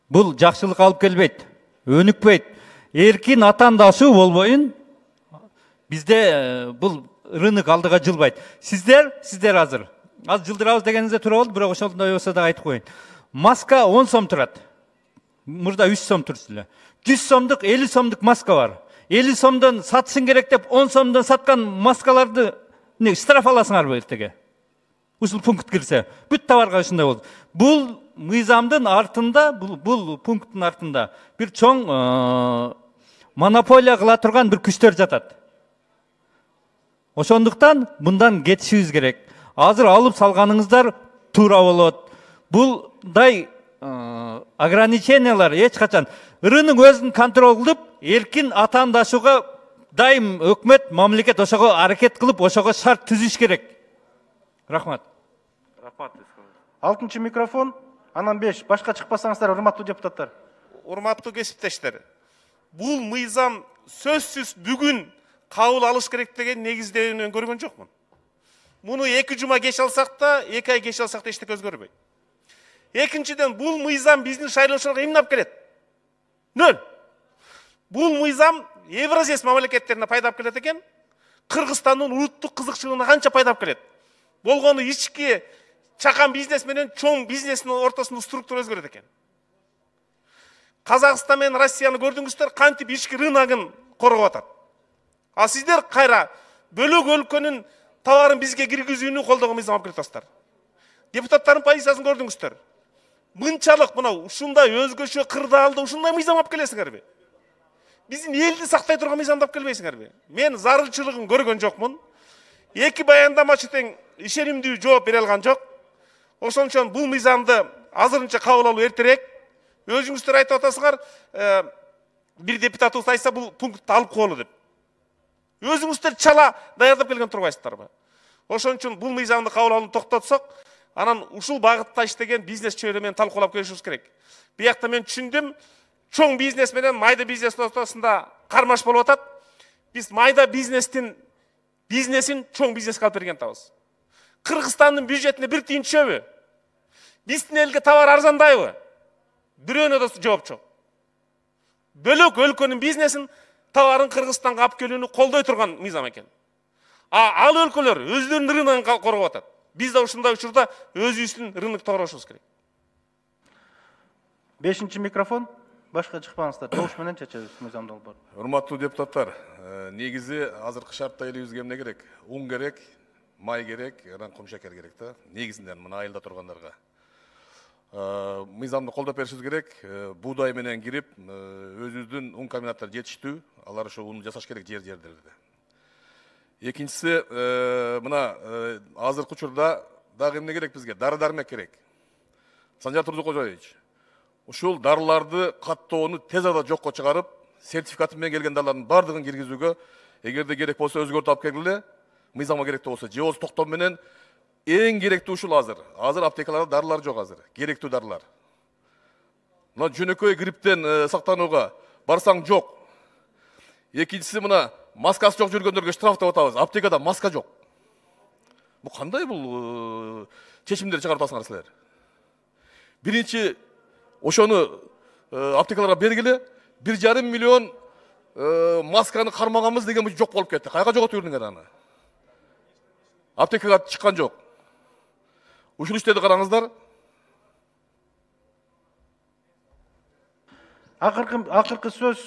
Бұл жақшылық алып келбейді, өнікпейді. Еркин атандашуу болбойын, бізде бұл рынок алдыға жылбайды. Сіздер азыр. Аз жылдырабыз дегеніңізде тура болды, бірақ ошондой болсо да айтып коеюн. Маска 10 сом турат. Мурда 3 сом турсуздар. 100 сомдук, 50 сомдук маска бар. 50 сомдон сатышың керек деп 10 сомдон саткан маскаларды штраф аласыңарбы эртеге? Ушул пункт кирсе, бүт товарга ушундай болду. Бул мыйзамдын артында, бул пункттун артында бир чоң монополия кыла турган бир күчтөр жатат. Ошондуктан мындан кетишибиз керек. Азыр алып салганыңыздар туура болот. Булдай ограничениялар эч качан рынок өзүн контроль кылып, эркин атаандашууга дайым өкмөт, мамлекет ошого аракет кылып, ошого шарт түзүш керек. Рахмат. Рахмат. 6-чы микрофон, анан 5. Башка чыкпасаңыздар, урматтуу депутаттар. Урматтуу кесиптештер. Бул мыйзам сөзсүз бүгүн кабыл алыш керек деген негиздөөөнөн көргөн жокмун. Муну 2 жума кеч алсак да, 2 ай кеч алсак да эчтеке өзгөрбөйт. Экинчиден, бул мыйзам биздин шайлоочуларга эмне алып келет? Нөл. Бул мыйзам Евразия мамлекеттерине пайда алып келет экен. Кыргызстандын улуттук кызыкчылыгына канча пайда алып келет? Болгону ички чакан бизнес менен чоң бизнестин ортосунда структура өзгөрөт экен. Казакстан менен Россияны көрдүңүздөр, кантип ички рыногун коргоп атат. А сиздер кайра бөлөк өлкөнүн товарын бизге киргизүүнү колдогон мыйзам алып келатсыздар. Депутаттардын позициясын көрдүңүздөр. Мынчалык мына ушундай өзгөчө кырдаалды ушундай мыйзам алып келесиңерби? Биздин элди сактай турган мыйзамды алып келбейсиңерби? Мен зарылчылыгын көргөн жокмун. Эки баяндамачы тең ишенимдүү жооп бере алган жок. Ошон үчүн бул мыйзамды азырынча кабыл алуу эртерээк. Өзүңүздөр айтып атасыңар, бир депутатыбыз айтса бул пунктты алып коелу деп. Өзүңүздөр чала даярдап келген турбайсыздарбы? Ошон үчүн бул мыйзамды кабыл алууну токтотсок, анан ушул багытта иштеген бизнес чөйрө менен талкуулап келишибиз керек. Биякта мен түшүндүм, чоң бизнес менен майда бизнес ортосунда кармаш болуп атат. Биз майда бизнесин чоң бизнеске алып берген атабыз. Кыргызстандын бюджетине бир тиын түшөбү? Биздин элге товар арзандайбы? Бирөөнө да жооп жок. Бөлөк өлкөнүн бизнесин товарын Кыргызстанга алып келүүнү колдой турган мыйзам экен. Ал өлкөлөр өздөрүнүн рыногун коргоп атат. Биз да ушундай учурда өзүбүздүн рынокто коргошубуз керек. 5-чи микрофон. Башка чыкпаңыздар. Добуш менен чечебиз мыйзамды алып барып. Урматтуу депутаттар, негизи азыркы шартта элибизге эмне керек? Un керек, май керек, анан кумшекер керек да. Негизинен мына айылда тургандарга. Мыйзамды колдоп беришибиз керек. Буудай менен кирип, өзүбүздүн un комбинаттары жетиштүү, алар ошо унду жасаш керек жерлерде. Экинчиси, мына азыркы учурда дагы эмне керек бизге? Дары-дармек керек. Санжар Турдукожоевич, ушул дарыларды каттоону тез арада жокко чыгарып, сертификаты менен келген дарлардын бардыгын киргизүүгө, эгерде керек болсо өзгөртүп алып келгиле, мыйзамга керектүү болсо, же болбосо токтом менен эң керектүү ушул азыр. Азыр аптекаларда дарылар жок азыр, керектүү дарылар. Мына жөнөкөй грипптен сактанууга барсаң жок. Экинчиси мына маскасы жок жүргөндөргө штраф деп атабыз. Аптекада маска жок. Бул кандай бул чечимдер чыгарып атасыңар силер? Биринчи ошону аптекаларга бергиле, 1,5 миллион масканы кармаганбыз деген жок болуп кетти. Кайга жоготуп жүрдүңөр аны? Аптекага чыккан жок. Ушул иштерди караңыздар. Акыркы сөз.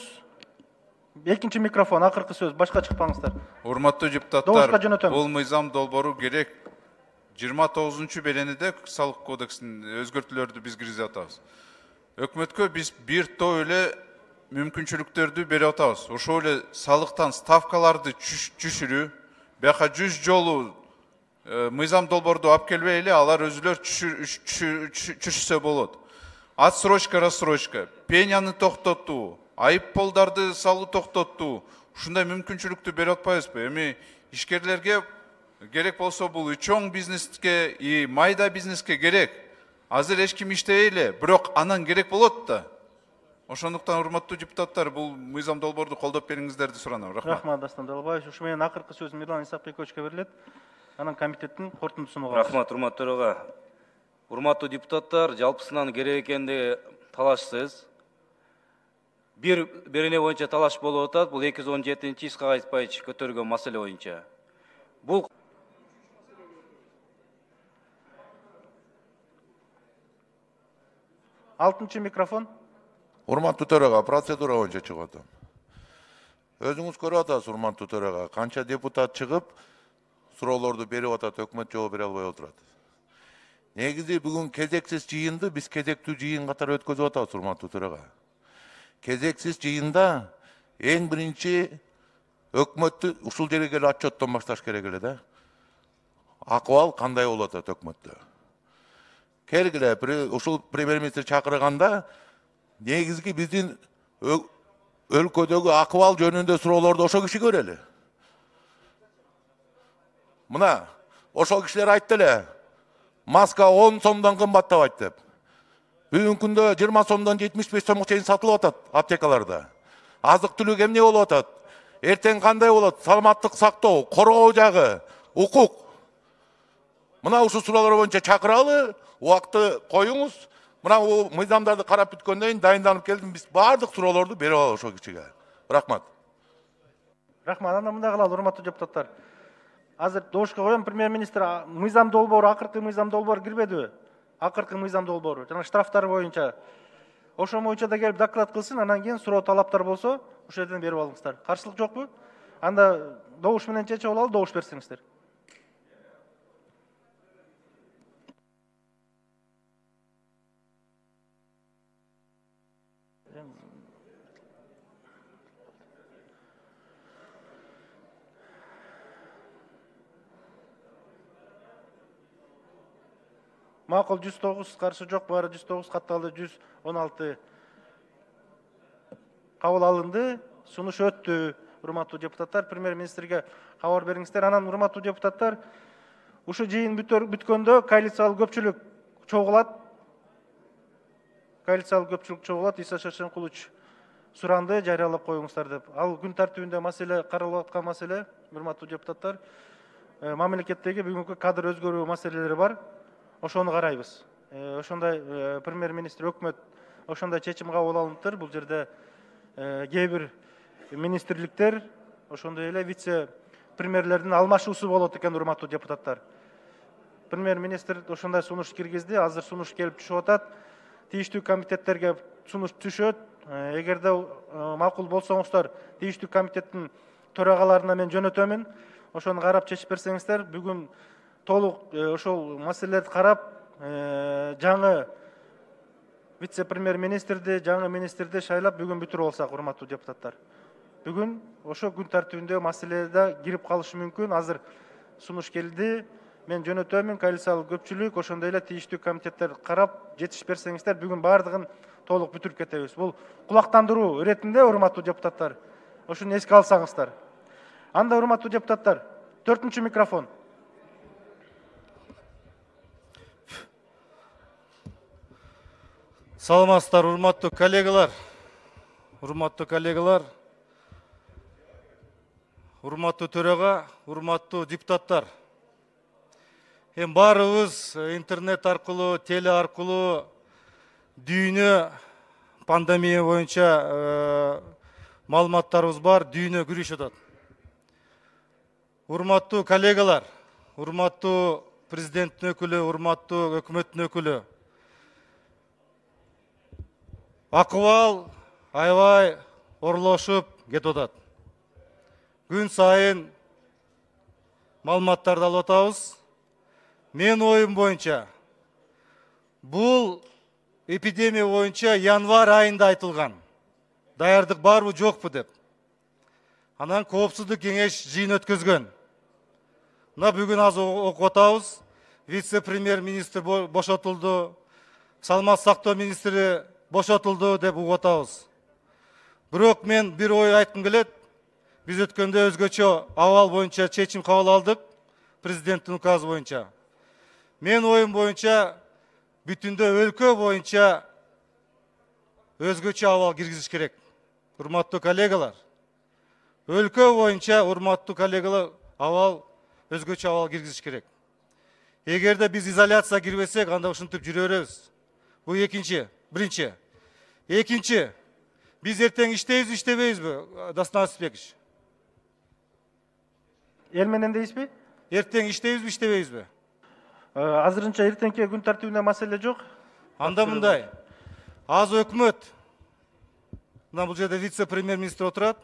2-чи микрофон, акыркы сөз. Башка чыкпаңыздар. Урматтуу депутаттар, бул мыйзам долбоору керек. 29-чу беренеде салык кодексинин өзгөртүүлөрдү биз киргизип атабыз. Өкмөткө биз бир топ эле мүмкүнчүлүктөрдү берип атабыз. Ошол эле салыктан ставкаларды түшүрүү, бияка 100 жолу мыйзам долбоорду алып келбей эле алар өзүлөр түшүрсө болот. Отсрочка, рассрочка, пеняны токтотуу, айыпполдарды салуу токтотуу, ушундай мүмкүнчүлүктү берип атпайбызбы? Эми ишкерлерге керек болсо бул чоң бизнеске и майда бизнеске керек. Азыр эч ким иштебей эле, бирок анан керек болот да. Ошондуктан урматтуу депутаттар, бул мыйзам долбоорду колдоп бериңиздерди суранам. Рахмат. Рахмат, Дастан Далбаевич. Ушу менен акыркы сөз Мирлан Исакбековичке берилет. анан комитеттин корутундусун угабыз. Рахмат, урматтуу төрага. Урматтуу депутаттар, жалпысынан керек экенди талашсыз. Бирине боюнча талаш болуп атат. Бул 217-чи Исхак Айтбаевич көтөргөн маселе боюнча. Бул 6-чы микрофон. Урматтуу төрага, процедура боюнча чыгып атам. Өзүңүз көрүп атасыз, урматтуу төрага, канча депутат чыгып суроолорду берип атат, өкмөт жооп бере албай отурат. Негизи бүгүн кезексиз жыйынды биз кезектүү жыйын катары өткөзүп атабыз, урматтуу төрага. Кезексиз жыйында эң биринчи өкмөттү ушул жерге келип отчеттон башташ керек эле да. Акыбал кандай болуп атат өкмөттө? Келгиле, ушул премьер-министр чакырганда негизги биздин өлкөдөгү акыбал жөнүндө суроолорду ошол киши көрөлү. Мына, ошол кишилер айтты эле, маска 10 сомдон кымбаттабайт деп. Бүгүнкү күндө 20 сомдон 75 сомго чейин сатылып атат аптекаларда. Азык-түлүк эмне болуп атат? Эртең кандай болот? Саламаттык сактоо, коргоо жагы, укук. Мына ушул суроолор боюнча чакыралы, убакытты коюңуз. Мына бул мыйзамдарды карап бүткөндөн кийин дайынданып келдим. Биз баардык суроолорду берип алалы ошол кишиге. Рахмат. Рахмат. Анда мындай кылалы, урматтуу депутаттар. Азыр добушка коем, премьер-министр мыйзам долбоору, акыркы мыйзам долбоору кирбедиби? Акыркы мыйзам долбоору, жана штрафтар боюнча. Ошол боюнча да келип доклад кылсын, анан кийин суроо талаптар болсо, ошол жерден берип алыңыздар. Каршылык жокпу? Анда добуш менен чечип алалы, добуш берсеңиздер. Макул 109, каршы жок, баары 109 катталды, 116 кабыл алынды, сунуш өттү. Урматтуу депутаттар, премьер-министрге кабар бериңиздер. Анан урматтуу депутаттар, ушу жыйын бүткөндө коалициялык көпчүлүк чогулат. Коалициялык көпчүлүк чогулат, Иса Шершенкулович суранды жарыялап коюңуздар деп. Ал күн тартибинде маселе каралып аткан маселе, урматтуу депутаттар, мамлекеттеги бүгүнкү кадр өзгөрүү маселелери бар. Ошону карайбыз. Ошондой премьер-министр, өкмөт ошондой чечим кабыл алыныптыр. Бул жерде кээ бир министрликтер, ошондой эле вице-премьерлердин алмашуусу болот экен, урматтуу депутаттар. Премьер-министр ошондой сунуш киргизди, азыр сунуш келип түшүп атат. Тийиштүү комитеттерге сунуш түшөт. Эгерде макул болсоңуздар, тийиштүү комитеттин төрагаларына мен жөнөтөмүн. Ошону карап чечип берсеңиздер, бүгүн толук ошол маселелерди карап, жаңы вице-премьер-министрди, жаңы министрди шайлап бүгүн бүтүрүп алсак, урматтуу депутаттар. Бүгүн ошо күн тартибинде маселеде кирип калышы мүмкүн. Азыр сунуш келди, мен жөнөтөмүн, коалициялык көпчүлүк, ошондой эле тийиштүү комитеттер карап жетишип берсеңиздер, бүгүн баардыгын толук бүтүрүп кетебиз. Бул кулактандыруу иретинде, урматтуу депутаттар. Ошону эске алсаңыздар. Анда, урматтуу депутаттар, 4-чү микрофон. Саламатсыздар, урматтуу коллегалар. Урматтуу төрага, урматтуу депутаттар. Баарыбыз интернет аркылуу, теле аркылуу дүйнө пандемия боюнча маалыматтарыбыз бар, дүйнө күрөшүп атат. Урматтуу коллегалар, урматтуу президенттин өкүлү, урматтуу өкмөттүн өкүлү. Акыбал аябай орлошуп кетип атат. Күн сайын маалыматтарды алып атабыз. Мен оюм боюнча бул эпидемия боюнча январь айында айтылган. Даярдык барбы, жокпу деп. Анан коопсуздук кеңеш жыйын өткөзгөн. Мына бүгүн азыр окуп атабыз. Вице-премьер-министр бошотулду, саламаттык сактоо министри бошотулду деп угуп атабыз. Бирок мен бир ой айткым келет. Биз өткөндө өзгөчө абал боюнча чечим кабыл алдык, президенттин указы боюнча. Мен оюм боюнча бүтүндө өлкө боюнча өзгөчө абал киргизиш керек. Урматтуу коллегалар, өлкө боюнча, урматтуу коллегалар, абал өзгөчө абал киргизиш керек. Эгерде биз изоляция кирбесек, анда ушинтип жүрө беребиз. Бул биринчи. Экинчи, биз эртең иштейбизби, иштебейбизби, Дастан Асыпбекович? Эл менен дейсизби? Эртең иштейбизби, иштебейбизби? Азырынча эртеңки күн тартибинде маселе жок. Анда мындай. Аз өкмөт. Мына бул жерде вице-премьер-министр отурат.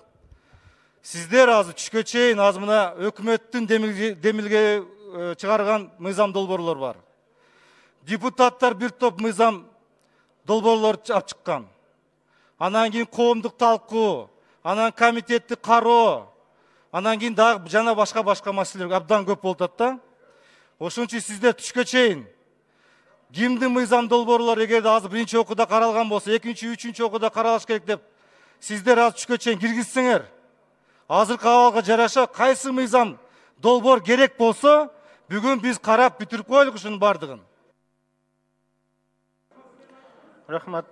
Сиздер азыр түшкө чейин аз мына өкмөттүн демилге чыгарган мыйзам долбоорлор бар. Депутаттар бир топ мыйзам долбоорлор алып чыккан. Анан кийин коомдук талкуу, анан комитетти кароо, анан кийин дагы жана башка маселелер абдан көп болуп атат да. Ошон үчүн сиздер түшкө чейин кимдин мыйзам долбоорлору эгерде азыр биринчи окууда каралган болсо, экинчи, үчүнчү окууда каралыш керек деп сиздер азыр түшкө чейин киргизсеңер, азыркы абалга жараша кайсы мыйзам долбоор керек болсо, бүгүн биз карап бүтүрүп коелук ушунун бардыгын. Рахмат.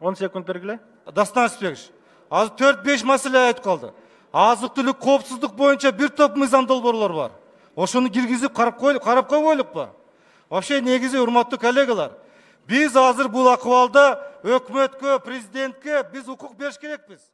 10 секунд бергиле. Дастан Асыпбекович, азыр 4-5 маселе айтып калды. Азык-түлүк коопсуздук боюнча бир топ мыйзам долбоорлор бар. Ошону киргизип карап койбойлукпу? Вообще негизи урматтуу коллегалар, биз азыр бул акыбалда өкмөткө, президентке биз укук бериш керекпиз.